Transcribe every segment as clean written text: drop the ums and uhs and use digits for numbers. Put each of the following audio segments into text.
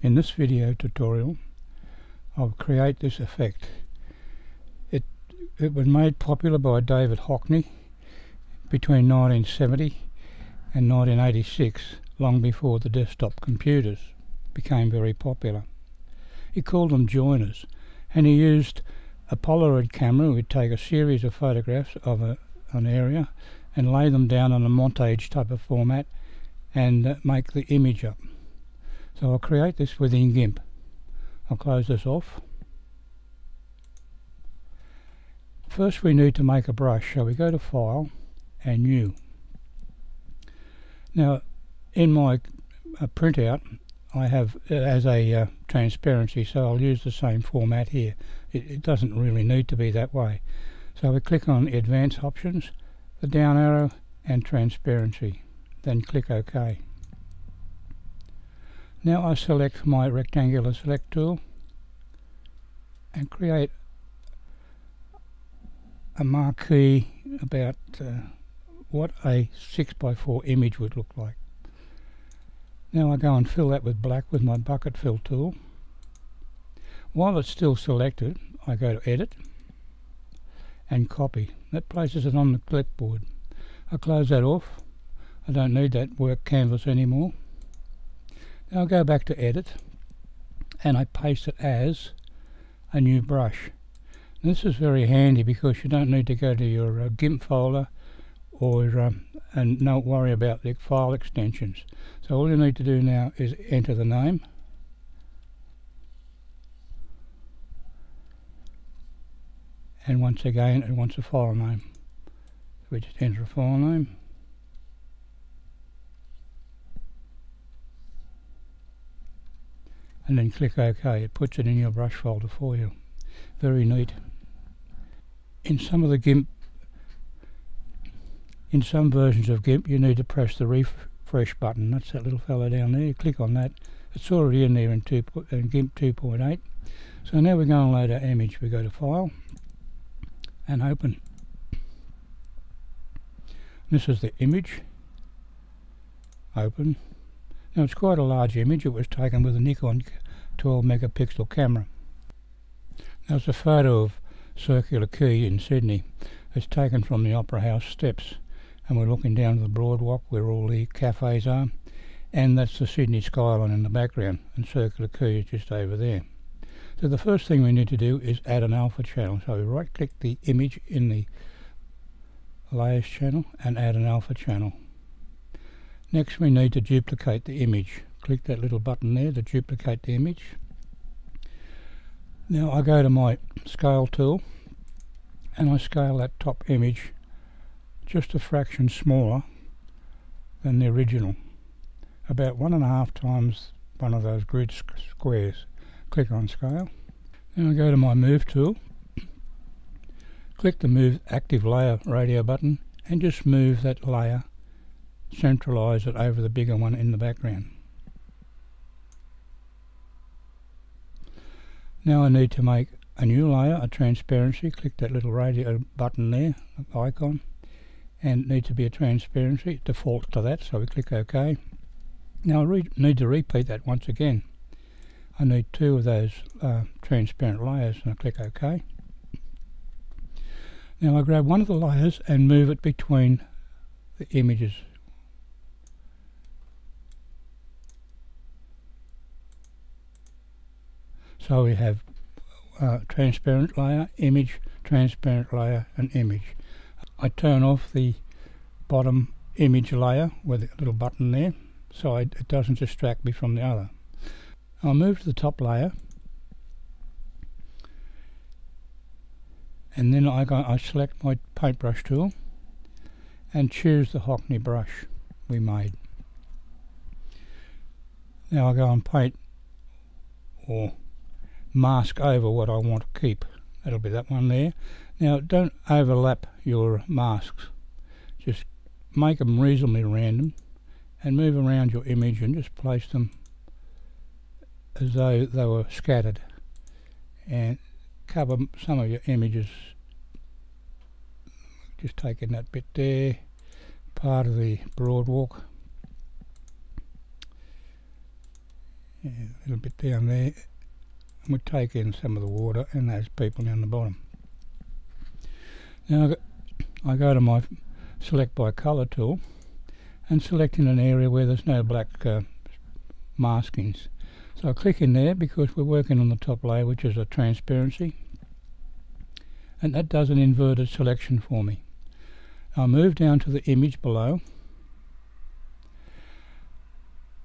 In this video tutorial I'll create this effect. It was made popular by David Hockney between 1970 and 1986, long before the desktop computers became very popular. He called them joiners, and he used a Polaroid camera. We'd take a series of photographs of an area and lay them down on a montage type of format and make the image up. So I'll create this within GIMP. I'll close this off. First we need to make a brush, so we go to File and New. Now in my printout I have it as a transparency, so I'll use the same format here. It doesn't really need to be that way. So we click on Advanced Options, the down arrow and Transparency, then click OK. Now I select my rectangular select tool and create a marquee about what a 6x4 image would look like. Now I go and fill that with black with my bucket fill tool. While it's still selected, I go to Edit and Copy. That places it on the clipboard. I close that off. I don't need that work canvas anymore. Now I'll go back to Edit and I paste it as a new brush. This is very handy because you don't need to go to your GIMP folder and not worry about the file extensions. So all you need to do now is enter the name, and once again it wants a file name. So we just enter a file name. And then click OK. It puts it in your brush folder for you. Very neat. In some versions of GIMP you need to press the refresh button. That's that little fellow down there. You click on that. It's already in there in GIMP 2.8. So now we're going to load our image. We go to File and Open. This is the image. Open. Now it's quite a large image. It was taken with a Nikon 12 megapixel camera. Now it's a photo of Circular Quay in Sydney. It's taken from the Opera House steps, and we're looking down to the Broadwalk where all the cafes are, and that's the Sydney skyline in the background, and Circular Quay is just over there. So the first thing we need to do is add an alpha channel. So we right click the image in the layers channel and add an alpha channel. Next we need to duplicate the image. Click that little button there to duplicate the image. Now I go to my scale tool and I scale that top image just a fraction smaller than the original, about 1.5 times one of those grid squares. Click on Scale. Then I go to my Move tool, click the Move Active Layer radio button and just move that layer, centralize it over the bigger one in the background. Now I need to make a new layer, a transparency. Click that little radio button there, icon, and it needs to be a transparency. It defaults to that, so we click OK. Now I need to repeat that once again. I need 2 of those transparent layers, and I click OK. Now I grab one of the layers and move it between the images. So we have transparent layer, image, transparent layer and image. I turn off the bottom image layer with a little button there so it doesn't distract me from the other. I'll move to the top layer and then I select my paintbrush tool and choose the Hockney brush we made. Now I go and paint or mask over what I want to keep. That'll be that one there. Now don't overlap your masks, just make them reasonably random and move around your image and just place them as though they were scattered, and cover some of your images. Just taking that bit there, part of the Broadwalk, Yeah, a little bit down there. We take in some of the water and those people down the bottom. Now I go to my select by colour tool and select in an area where there's no black maskings. So I click in there because we're working on the top layer, which is a transparency, and that does an inverted selection for me. I'll move down to the image below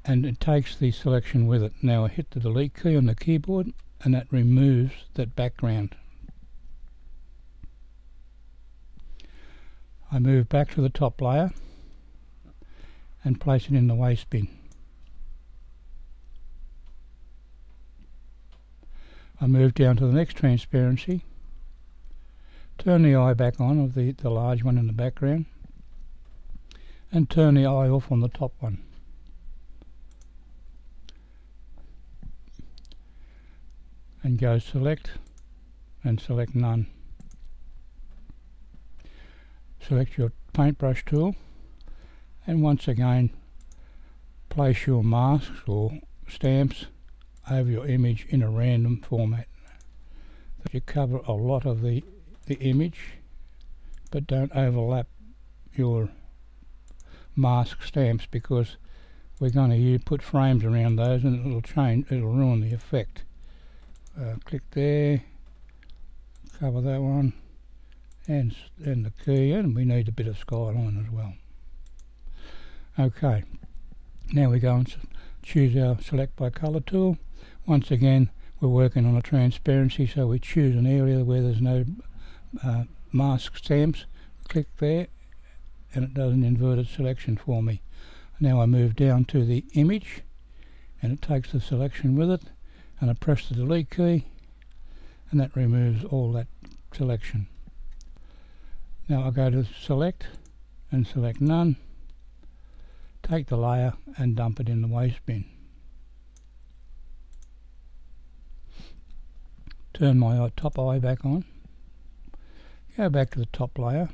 and it takes the selection with it. Now I hit the delete key on the keyboard and that removes that background. I move back to the top layer and place it in the waste bin. I move down to the next transparency, turn the eye back on of the large one in the background and turn the eye off on the top one. And go select and select none. Select your paintbrush tool and once again place your masks or stamps over your image in a random format. You cover a lot of the image, but don't overlap your mask stamps because we're going to put frames around those and it'll ruin the effect. Click there, cover that one, and the key, and we need a bit of skyline as well. Okay, now we go and choose our select by colour tool. Once again, we're working on a transparency, so we choose an area where there's no mask stamps. Click there, and it does an inverted selection for me. Now I move down to the image, and it takes the selection with it, and I press the delete key, and that removes all that selection. Now I go to select and select none, take the layer and dump it in the waste bin. Turn my top eye back on, go back to the top layer,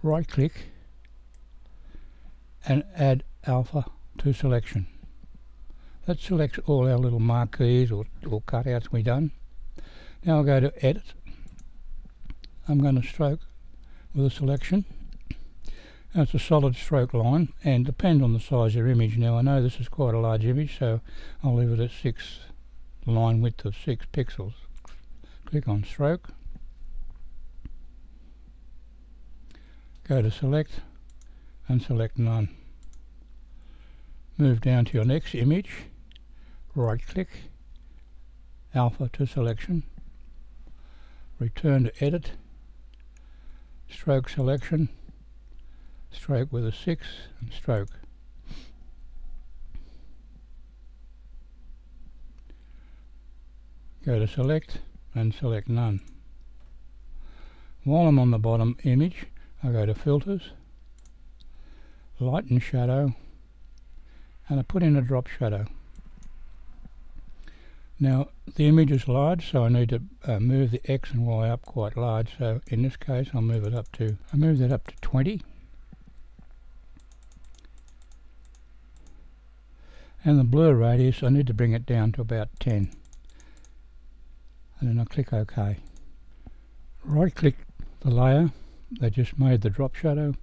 right click and add alpha to selection. That selects all our little marquees or cutouts we've done. Now I'll go to edit. I'm going to stroke with a selection. Now it's a solid stroke line and depend on the size of your image. Now I know this is quite a large image, so I'll leave it at line width of 6 pixels. Click on stroke, go to select and select none. Move down to your next image, right click, alpha to selection, return to edit, stroke selection, stroke with a 6 and stroke. Go to select and select none. While I'm on the bottom image, I go to filters, light and shadow, and I put in a drop shadow. Now the image is large, so I need to move the X and Y up quite large, so in this case I'll move that up to 20, and the blur radius I need to bring it down to about 10, and then I'll click OK. Right click the layer that just made the drop shadow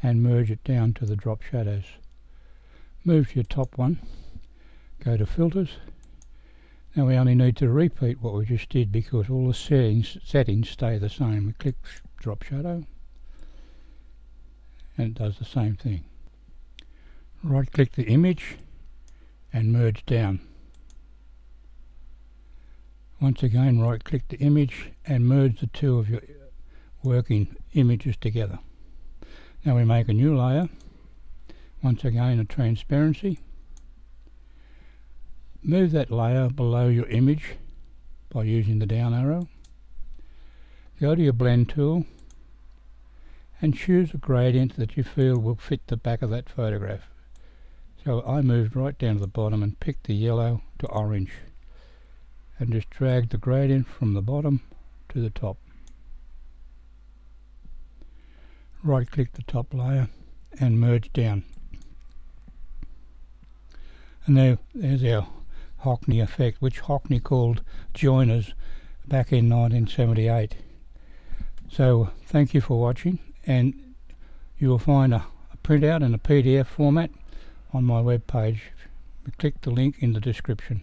and merge it down to the drop shadows. Move to your top one, go to filters. Now we only need to repeat what we just did because all the settings stay the same. We click drop shadow and it does the same thing. Right click the image and merge down. Once again right click the image and merge the two of your working images together. Now we make a new layer, once again a transparency. Move that layer below your image by using the down arrow. Go to your blend tool and choose a gradient that you feel will fit the back of that photograph. So I moved right down to the bottom and picked the yellow to orange and just dragged the gradient from the bottom to the top. Right click the top layer and merge down. And there's our Hockney effect, which Hockney called joiners back in 1978. So thank you for watching, and you will find a printout in a PDF format on my web page. Click the link in the description.